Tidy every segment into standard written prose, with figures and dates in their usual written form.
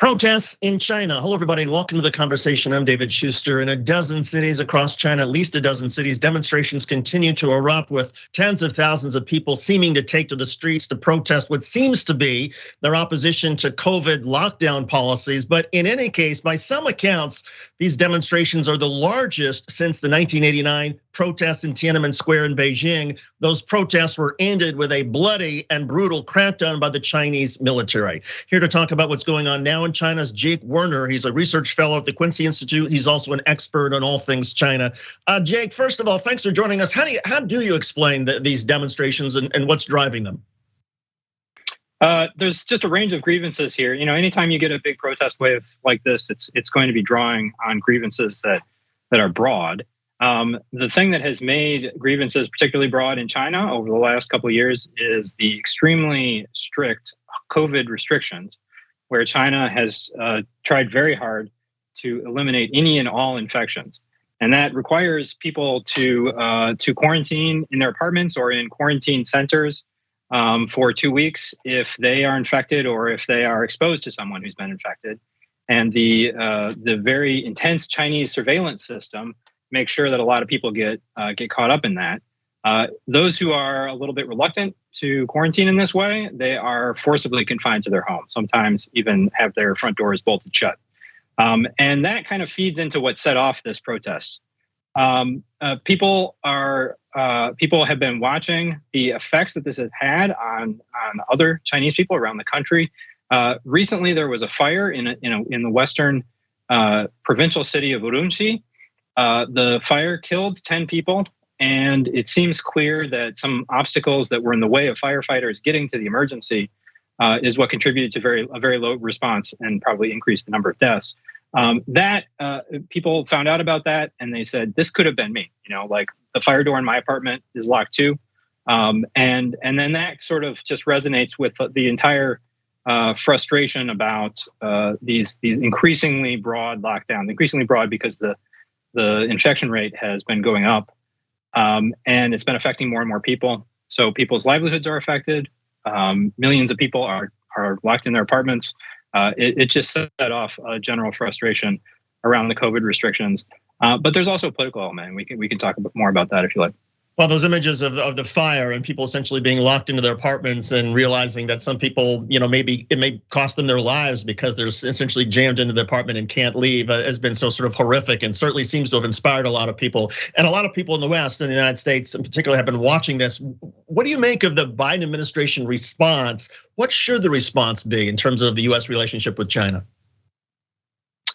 Protests in China. Hello, everybody, and welcome to the conversation. I'm David Schuster. In a dozen cities across China, at least a dozen cities, demonstrations continue to erupt with tens of thousands of people seeming to take to the streets to protest what seems to be their opposition to COVID lockdown policies. But in any case, by some accounts, these demonstrations are the largest since the 1989 protests in Tiananmen Square in Beijing. Those protests were ended with a bloody and brutal crackdown by the Chinese military. Here to talk about what's going on now in China is Jake Werner. He's a research fellow at the Quincy Institute. He's also an expert on all things China. Jake, first of all, thanks for joining us. How do you explain these demonstrations and what's driving them? There's just a range of grievances here. You know, anytime you get a big protest wave like this, it's going to be drawing on grievances that are broad. The thing that has made grievances particularly broad in China over the last couple of years is the extremely strict COVID restrictions, where China has tried very hard to eliminate any and all infections. And that requires people to quarantine in their apartments or in quarantine centers for 2 weeks if they are infected or if they are exposed to someone who's been infected. And the very intense Chinese surveillance system makes sure that a lot of people get caught up in that. Those who are a little bit reluctant to quarantine in this way, they are forcibly confined to their home, sometimes even have their front doors bolted shut. And that kind of feeds into what set off this protest. People have been watching the effects that this has had on other Chinese people around the country. Recently, there was a fire in the western provincial city of Urumqi. The fire killed 10 people, and it seems clear that some obstacles that were in the way of firefighters getting to the emergency is what contributed to a very low response and probably increased the number of deaths. People found out about that and they said, this could have been me. You know, like the fire door in my apartment is locked too. And then that sort of just resonates with the entire frustration about these increasingly broad lockdowns, increasingly broad because the infection rate has been going up, and it's been affecting more and more people. So people's livelihoods are affected. Millions of people are locked in their apartments. It just set off a general frustration around the COVID restrictions. But there's also a political element. We can talk a bit more about that if you like. Well, those images of the fire and people essentially being locked into their apartments and realizing that some people, you know, maybe it may cost them their lives because they're essentially jammed into the apartment and can't leave has been so sort of horrific and certainly seems to have inspired a lot of people. And a lot of people in the West and the United States in particular have been watching this. What do you make of the Biden administration response? What should the response be in terms of the US relationship with China?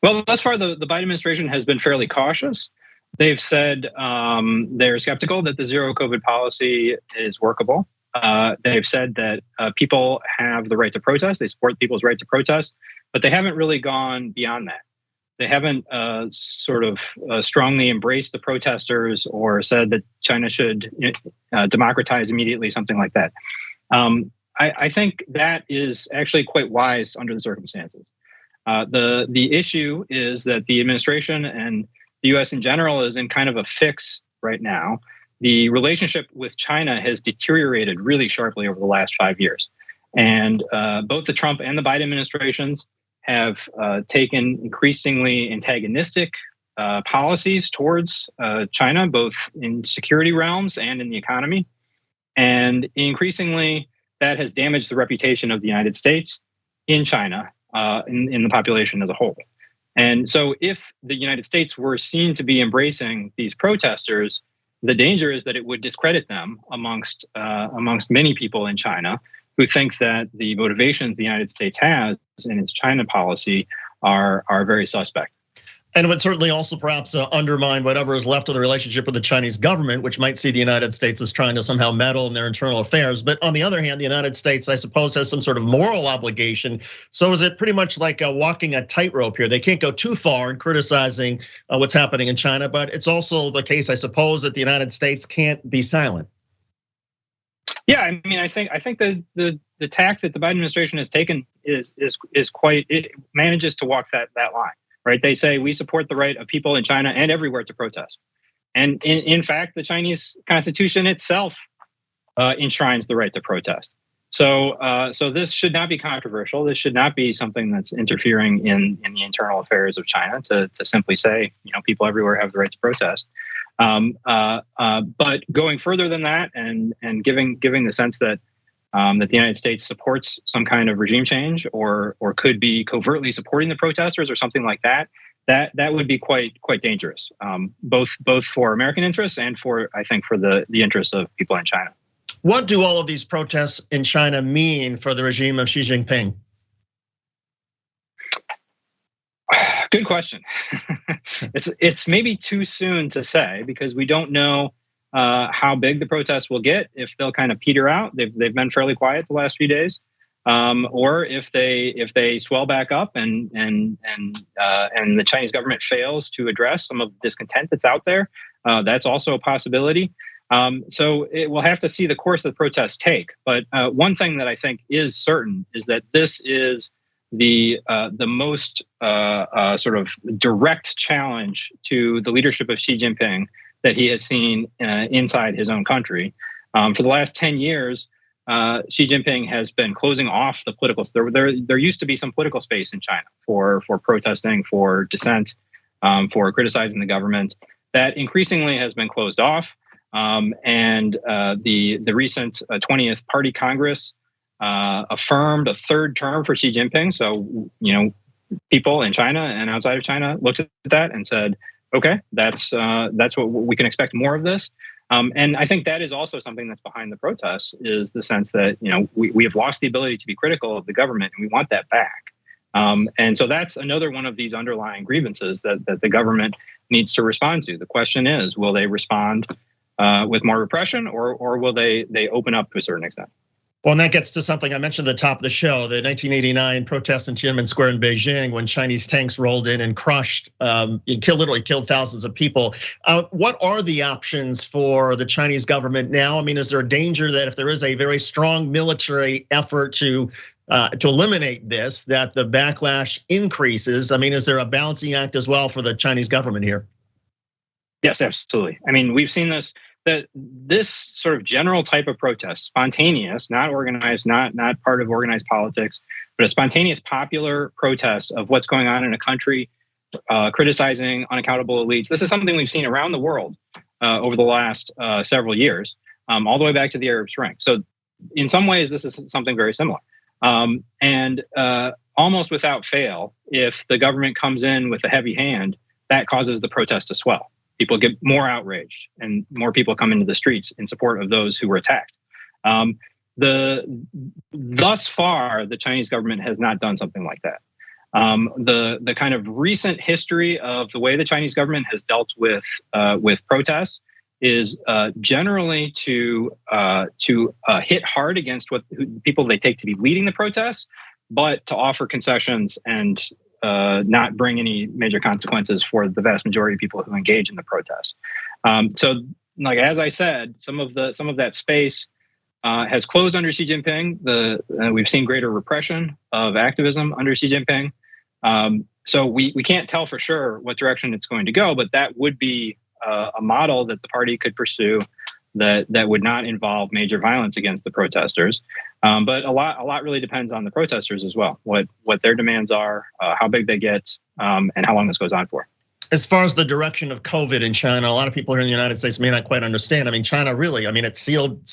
Well, thus far, the Biden administration has been fairly cautious. They've said they're skeptical that the zero COVID policy is workable. They've said that people have the right to protest. They support people's right to protest, but they haven't really gone beyond that. They haven't strongly embraced the protesters or said that China should democratize immediately, something like that. I think that is actually quite wise under the circumstances. The issue is that the administration and the US in general is in kind of a fix right now. The relationship with China has deteriorated really sharply over the last 5 years. And both the Trump and the Biden administrations have taken increasingly antagonistic policies towards China, both in security realms and in the economy. And increasingly, that has damaged the reputation of the United States in China, in the population as a whole. And so if the United States were seen to be embracing these protesters, the danger is that it would discredit them amongst many people in China who think that the motivations the United States has in its China policy are very suspect. And it would certainly also perhaps undermine whatever is left of the relationship with the Chinese government, which might see the United States as trying to somehow meddle in their internal affairs. But on the other hand, the United States, I suppose, has some sort of moral obligation. So is it pretty much like walking a tightrope here? They can't go too far in criticizing what's happening in China, but it's also the case, I suppose, that the United States can't be silent. Yeah, I mean, I think the tack that the Biden administration has taken is quite. It manages to walk that line. Right? They say we support the right of people in China and everywhere to protest. And in fact, the Chinese constitution itself enshrines the right to protest. So this should not be controversial. This should not be something that's interfering in the internal affairs of China to simply say, people everywhere have the right to protest. But going further than that, and giving the sense that the United States supports some kind of regime change, or could be covertly supporting the protesters, or something like that, that would be quite dangerous, both for American interests and for the interests of people in China. What do all of these protests in China mean for the regime of Xi Jinping? Good question. It's maybe too soon to say, because we don't know how big the protests will get, if they'll kind of peter out. They've been fairly quiet the last few days, or if they swell back up and the Chinese government fails to address some of the discontent that's out there. That's also a possibility. So we'll have to see the course of the protests take. But one thing that I think is certain is that this is the most sort of direct challenge to the leadership of Xi Jinping that he has seen inside his own country. For the last 10 years, Xi Jinping has been closing off the political. There used to be some political space in China for protesting, for dissent, for criticizing the government. That increasingly has been closed off. And the recent 20th Party Congress affirmed a third term for Xi Jinping. So, people in China and outside of China looked at that and said, okay, that's what we can expect more of this. And I think that is also something that's behind the protests, is the sense that, we have lost the ability to be critical of the government, and we want that back. And so that's another one of these underlying grievances that the government needs to respond to. The question is, will they respond with more repression, or will they open up to a certain extent? Well, and that gets to something I mentioned at the top of the show, the 1989 protests in Tiananmen Square in Beijing, when Chinese tanks rolled in and crushed, literally killed thousands of people. What are the options for the Chinese government now? I mean, is there a danger that if there is a very strong military effort to eliminate this, that the backlash increases? I mean, is there a balancing act as well for the Chinese government here? Yes, absolutely. I mean, we've seen this sort of general type of protest, spontaneous, not organized, not part of organized politics, but a spontaneous popular protest of what's going on in a country, criticizing unaccountable elites. This is something we've seen around the world over the last several years, all the way back to the Arab Spring. So in some ways, this is something very similar. And almost without fail, if the government comes in with a heavy hand, that causes the protest to swell. People get more outraged, and more people come into the streets in support of those who were attacked. Thus far, the Chinese government has not done something like that. The kind of recent history of the way the Chinese government has dealt with protests is generally to hit hard against people they take to be leading the protests, but to offer concessions and not bring any major consequences for the vast majority of people who engage in the protests. So, like as I said, some of that space has closed under Xi Jinping. We've seen greater repression of activism under Xi Jinping. So we can't tell for sure what direction it's going to go, but that would be a model that the party could pursue that would not involve major violence against the protesters. But a lot really depends on the protesters as well, what their demands are, how big they get, and how long this goes on for. As far as the direction of COVID in China, a lot of people here in the United States may not quite understand. I mean, China really, it sealed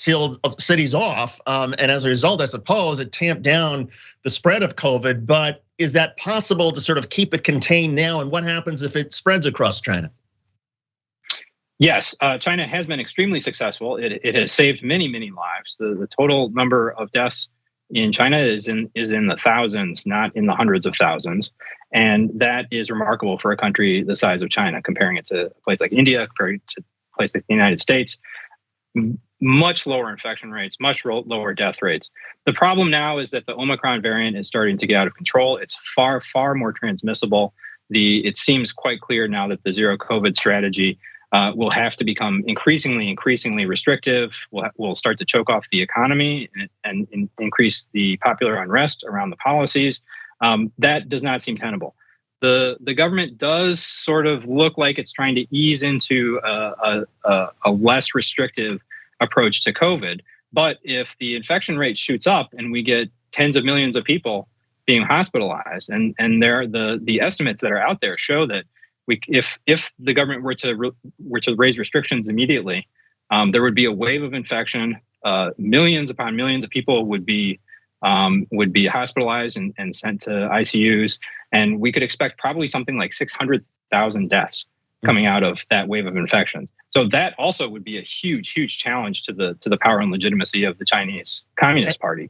cities off. And as a result, I suppose it tamped down the spread of COVID. But is that possible to sort of keep it contained now? And what happens if it spreads across China? Yes, China has been extremely successful. It has saved many lives. The total number of deaths in China is in the thousands, not in the hundreds of thousands. And that is remarkable for a country the size of China, comparing it to a place like India, comparing it to a place like the United States. Much lower infection rates, much lower death rates. The problem now is that the Omicron variant is starting to get out of control. It's far more transmissible. It seems quite clear now that the zero COVID strategy will have to become increasingly restrictive. Will start to choke off the economy and increase the popular unrest around the policies. That does not seem tenable. The government does sort of look like it's trying to ease into a less restrictive approach to COVID, But if the infection rate shoots up and we get tens of millions of people being hospitalized, and the estimates that are out there show that if the government were to raise restrictions immediately, there would be a wave of infection. Millions upon millions of people would be hospitalized and sent to ICUs, and we could expect probably something like 600,000 deaths coming out of that wave of infections. So that also would be a huge, huge challenge to the power and legitimacy of the Chinese Communist Party.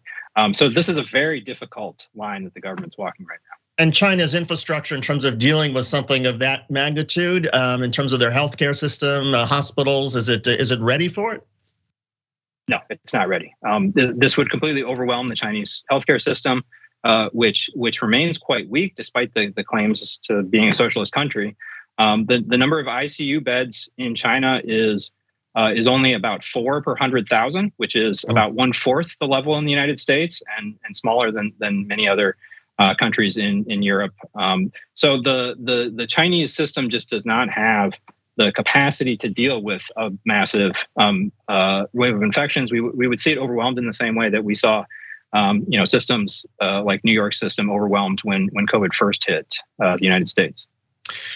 So this is a very difficult line that the government's walking right now. And China's infrastructure in terms of dealing with something of that magnitude, in terms of their healthcare system, hospitals, is it ready for it? No, it's not ready. This would completely overwhelm the Chinese healthcare system, which remains quite weak despite the claims to being a socialist country. The number of ICU beds in China is only about 4 per 100,000, which is about 1/4 the level in the United States and smaller than many other countries in Europe. So the Chinese system just does not have the capacity to deal with a massive wave of infections. We would see it overwhelmed in the same way that we saw systems like New York's system overwhelmed when COVID first hit the United States.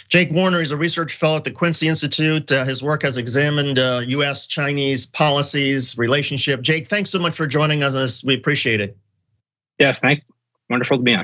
Jake Werner is a research fellow at the Quincy Institute. His work has examined US-Chinese policies, relationship. Jake, thanks so much for joining us. We appreciate it. Yes, thanks. Wonderful to be on.